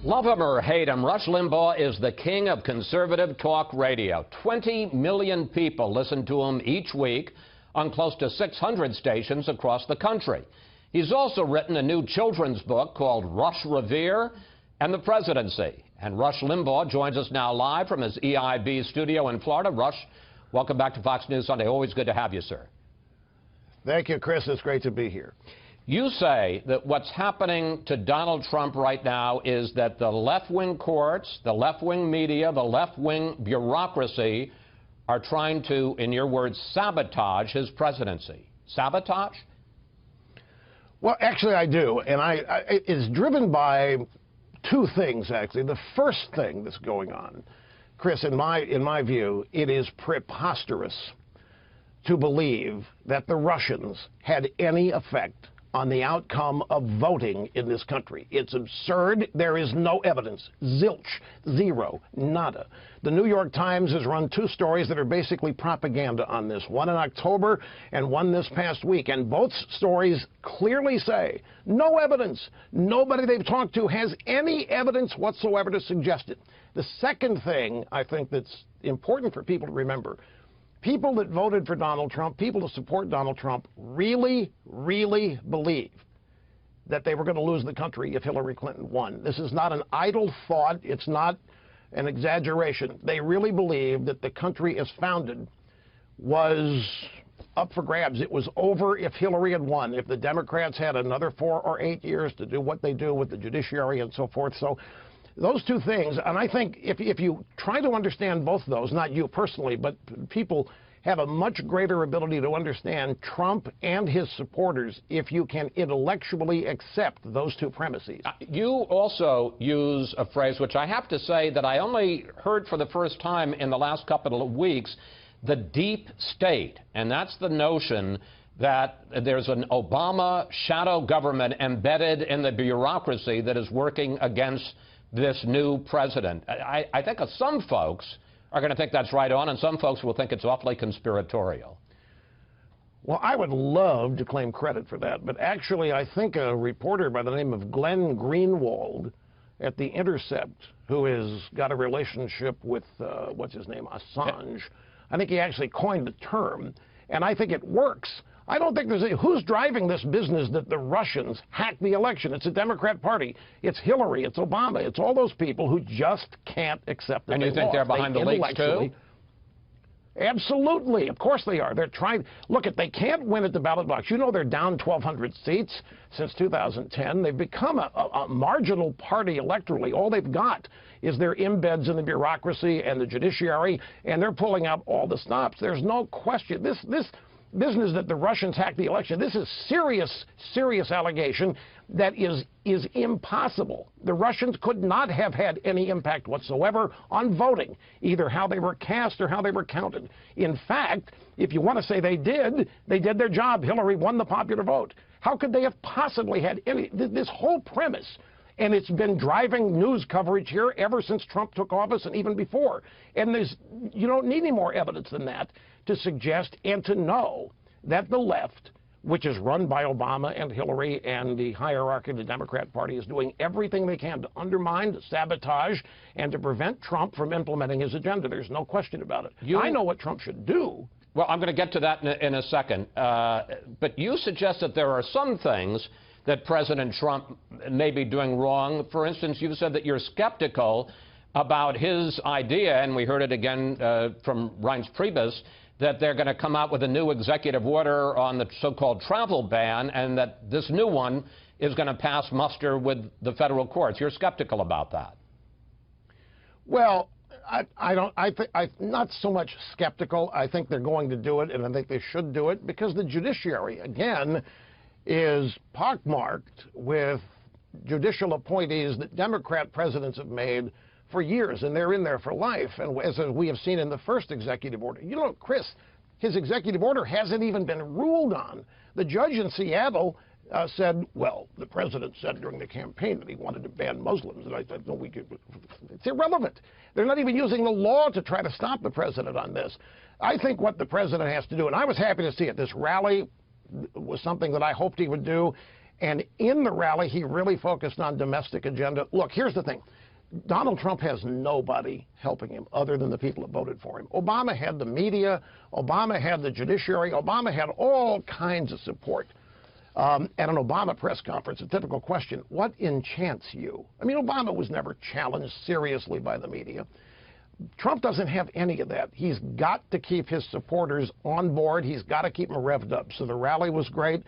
Love him or hate him, Rush Limbaugh is the king of conservative talk radio. 20 million people listen to him each week on close to 600 stations across the country. He's also written a new children's book called Rush Revere and the Presidency. And Rush Limbaugh joins us now live from his EIB studio in Florida. Rush, welcome back to Fox News Sunday. Always good to have you, sir. Thank you, Chris. It's great to be here. You say that what's happening to Donald Trump right now is that the left-wing courts, the left-wing media, the left-wing bureaucracy are trying to, in your words, sabotage his presidency. Sabotage? Well, actually, I do. And it's driven by two things, actually. The first thing that's going on, Chris, in my view, it is preposterous to believe that the Russians had any effect on the outcome of voting in this country. It's absurd. There is no evidence. Zilch. Zero. Nada. The New York Times has run two stories that are basically propaganda on this, one in October and one this past week, and both stories clearly say no evidence. Nobody they've talked to has any evidence whatsoever to suggest it. The second thing I think that's important for people to remember, people that voted for Donald Trump, people to support Donald Trump, really, really believe that they were going to lose the country if Hillary Clinton won. This is not an idle thought. It's not an exaggeration. They really believe that the country as founded was up for grabs. It was over if Hillary had won, if the Democrats had another 4 or 8 years to do what they do with the judiciary and so forth. So those two things, and I think if you try to understand both of those, not you personally, but people have a much greater ability to understand Trump and his supporters if you can intellectually accept those two premises. You also use a phrase which I have to say that I only heard for the first time in the last couple of weeks, the deep state. And that's the notion that there's an Obama shadow government embedded in the bureaucracy that is working against this new president. I think some folks are going to think that's right on, and some folks will think it's awfully conspiratorial. Well, I would love to claim credit for that, but actually I think a reporter by the name of Glenn Greenwald at The Intercept, who has got a relationship with, what's his name, Assange, I think he actually coined the term, and I think it works. I don't think who's driving this business that the Russians hacked the election? It's the Democrat Party. It's Hillary. It's Obama. It's all those people who just can't accept that. And you think they're behind the leaks too? Absolutely. Of course they are. They're trying. Look, if they can't win at the ballot box, you know they're down 1,200 seats since 2010. They've become a marginal party electorally. All they've got is their embeds in the bureaucracy and the judiciary, and they're pulling out all the stops. There's no question. This business that the Russians hacked the election, this is serious allegation that is impossible. The Russians could not have had any impact whatsoever on voting, either how they were cast or how they were counted. In fact, if you want to say they did their job. Hillary won the popular vote. How could they have possibly had any, this whole premise, and it's been driving news coverage here ever since Trump took office and even before. And you don't need any more evidence than that to suggest and to know that the left, which is run by Obama and Hillary and the hierarchy of the Democrat Party, is doing everything they can to undermine, to sabotage, and to prevent Trump from implementing his agenda. There's no question about it. I know what Trump should do. Well, I'm going to get to that in a second. But you suggest that there are some things that President Trump may be doing wrong. For instance, you said that you're skeptical about his idea, and we heard it again from Reince Priebus, that they're going to come out with a new executive order on the so-called travel ban, and that this new one is going to pass muster with the federal courts. You're skeptical about that. Well, I'm not so much skeptical. I think they're going to do it, and I think they should do it, because the judiciary, again, is pockmarked with judicial appointees that Democrat presidents have made for years, and they're in there for life. And as we have seen in the first executive order, you know, Chris, his executive order hasn't even been ruled on. The judge in Seattle said, well, the president said during the campaign that he wanted to ban Muslims. And I said, no, it's irrelevant. They're not even using the law to try to stop the president on this. I think what the president has to do, and I was happy to see it, this rally was something that I hoped he would do. And in the rally, he really focused on domestic agenda. Look, here's the thing. Donald Trump has nobody helping him other than the people that voted for him. Obama had the media. Obama had the judiciary. Obama had all kinds of support. At an Obama press conference, a typical question, what enchants you? I mean, Obama was never challenged seriously by the media. Trump doesn't have any of that. He's got to keep his supporters on board. He's got to keep them revved up. So the rally was great.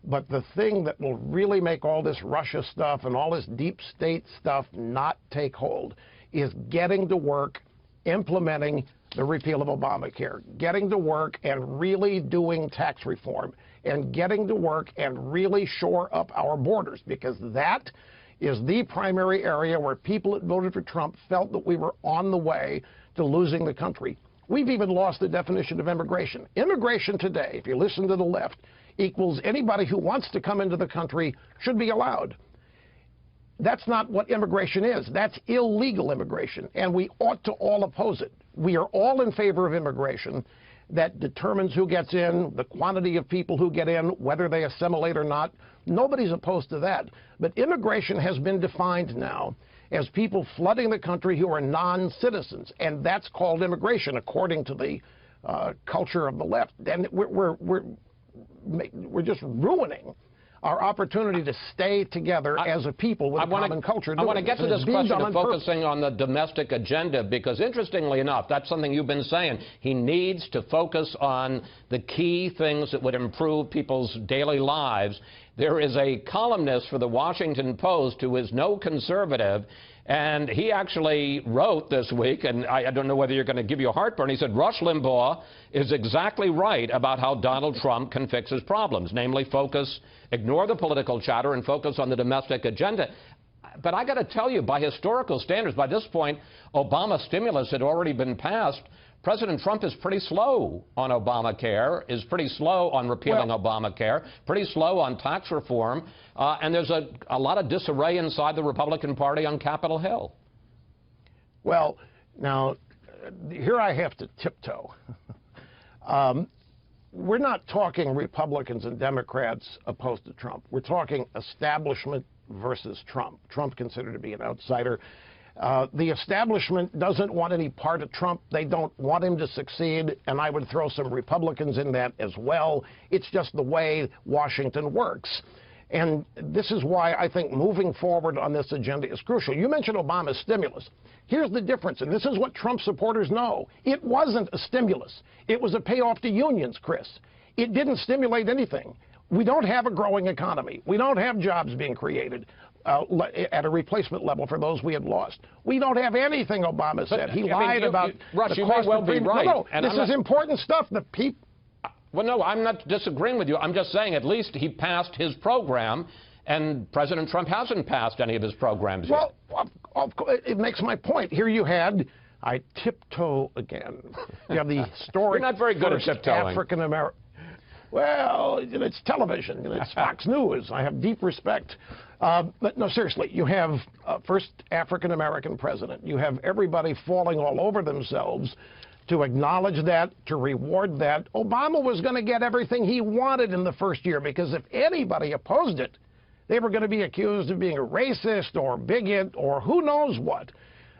But the thing that will really make all this Russia stuff and all this deep state stuff not take hold is getting to work, implementing the repeal of Obamacare, getting to work and really doing tax reform, and getting to work and really shore up our borders, because that is the primary area where people that voted for Trump felt that we were on the way to losing the country. We've even lost the definition of immigration. Immigration today, if you listen to the left, equals anybody who wants to come into the country should be allowed. That's not what immigration is. That's illegal immigration, and we ought to all oppose it. We are all in favor of immigration that determines who gets in, the quantity of people who get in, whether they assimilate or not. Nobody's opposed to that. But immigration has been defined now as people flooding the country who are non-citizens, and that's called immigration according to the culture of the left. And we're just ruining our opportunity to stay together as a people with a common culture. I want to get to this question of focusing on the domestic agenda, because interestingly enough, that's something you've been saying. He needs to focus on the key things that would improve people's daily lives. There is a columnist for the Washington Post who is no conservative, and he actually wrote this week, and I don't know whether you're going to give you a heartburn, he said, Rush Limbaugh is exactly right about how Donald Trump can fix his problems, namely ignore the political chatter and focus on the domestic agenda. But I got to tell you, by historical standards, by this point, Obama stimulus had already been passed. President Trump is pretty slow on Obamacare, is pretty slow on repealing Obamacare, pretty slow on tax reform, and there's a lot of disarray inside the Republican Party on Capitol Hill. Well, now, here I have to tiptoe. We're not talking Republicans and Democrats opposed to Trump. We're talking establishment versus Trump. Trump considered to be an outsider. The establishment doesn't want any part of Trump. They don't want him to succeed, and I would throw some Republicans in that as well. It's just the way Washington works. And this is why I think moving forward on this agenda is crucial. You mentioned Obama's stimulus. Here's the difference, and this is what Trump supporters know. It wasn't a stimulus. It was a payoff to unions, Chris. It didn't stimulate anything. We don't have a growing economy. We don't have jobs being created at a replacement level for those we had lost. We don't have anything, Obama said. He lied about Rush, the you cost may well of be premium. right. No, this is important stuff. The people. Well, no, I'm not disagreeing with you. I'm just saying at least he passed his program, and President Trump hasn't passed any of his programs yet. Well, it makes my point. Here you had, I tiptoe again. You have the historic. You're not very good at tiptoeing. African American. Well, it's television. It's Fox News. I have deep respect. But no, seriously, you have first African-American president. You have everybody falling all over themselves to acknowledge that, to reward that. Obama was going to get everything he wanted in the first year, because if anybody opposed it, they were going to be accused of being a racist or bigot or who knows what.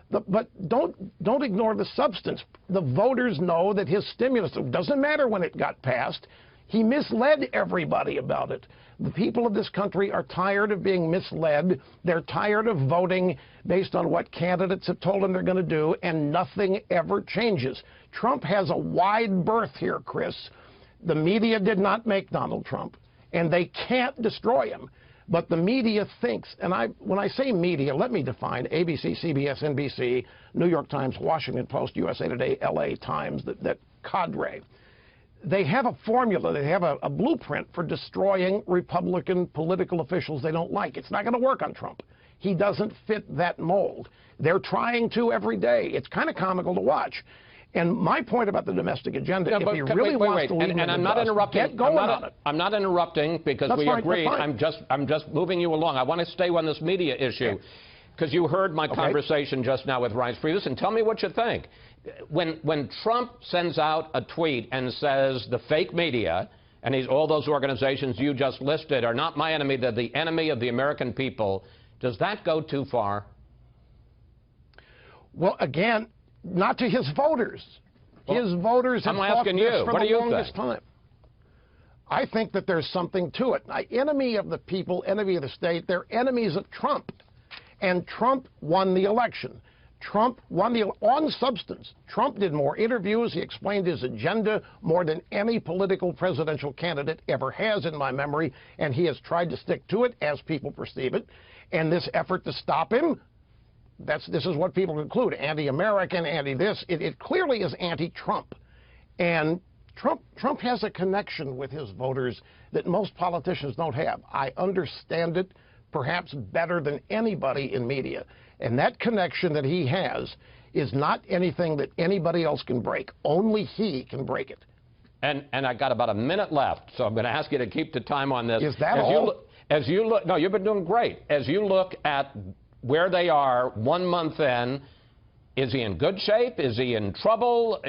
But don't ignore the substance. The voters know that his stimulus, it doesn't matter when it got passed, he misled everybody about it. The people of this country are tired of being misled. They're tired of voting based on what candidates have told them they're going to do, and nothing ever changes. Trump has a wide berth here, Chris. The media did not make Donald Trump, and they can't destroy him. But the media thinks, and when I say media, let me define ABC, CBS, NBC, New York Times, Washington Post, USA Today, LA Times, that cadre. They have a formula, they have a blueprint for destroying Republican political officials they don't like. It's not going to work on Trump. He doesn't fit that mold. They're trying to every day. It's kind of comical to watch. And my point about the domestic agenda, if he really wants to leave and I'm not interrupting. Get going on it. I'm not interrupting because we agreed. I'm just moving you along. I want to stay on this media issue because you heard my conversation just now with Reince Priebus, and tell me what you think. When Trump sends out a tweet and says the fake media and all those organizations you just listed are not my enemy, they're the enemy of the American people, does that go too far? Well, again, not to his voters. His voters have fought this for the longest time. I think that there's something to it. Enemy of the people, enemy of the state, they're enemies of Trump. And Trump won the election. Trump won on substance. Trump did more interviews. He explained his agenda more than any political presidential candidate ever has in my memory, and he has tried to stick to it as people perceive it. And this effort to stop him, this is what people conclude, anti-American, anti-this. It clearly is anti-Trump. And Trump has a connection with his voters that most politicians don't have. I understand it perhaps better than anybody in media. And that connection that he has is not anything that anybody else can break. Only he can break it. And I got about a minute left, so I'm going to ask you to keep the time on this. Is that all? As you look, no, you've been doing great. As you look at where they are 1 month in, is he in good shape? Is he in trouble?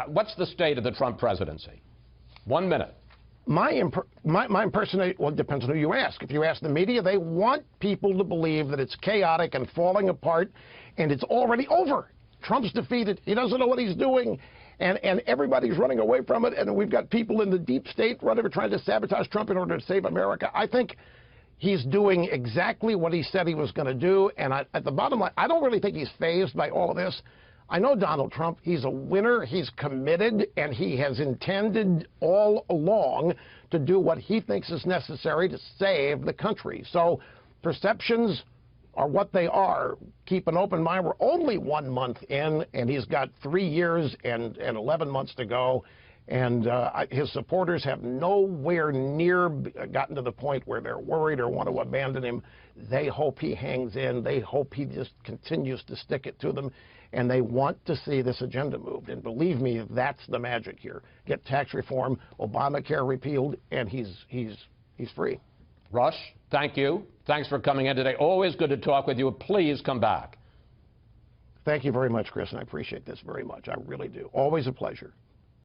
What's the state of the Trump presidency? 1 minute. My impersonation, well, it depends on who you ask. If you ask the media, they want people to believe that it's chaotic and falling apart, and it's already over. Trump's defeated. He doesn't know what he's doing, and everybody's running away from it, and we've got people in the deep state trying to sabotage Trump in order to save America. I think he's doing exactly what he said he was going to do, and at the bottom line, I don't really think he's fazed by all of this. I know Donald Trump. He's a winner. He's committed, and he has intended all along to do what he thinks is necessary to save the country. So perceptions are what they are. Keep an open mind. We're only 1 month in, and he's got 3 years and 11 months to go. And his supporters have nowhere near gotten to the point where they're worried or want to abandon him. They hope he hangs in. They hope he just continues to stick it to them. And they want to see this agenda moved. And believe me, that's the magic here. Get tax reform, Obamacare repealed, and he's free. Rush, thank you. Thanks for coming in today. Always good to talk with you. Please come back. Thank you very much, Chris, and I appreciate this very much. I really do. Always a pleasure.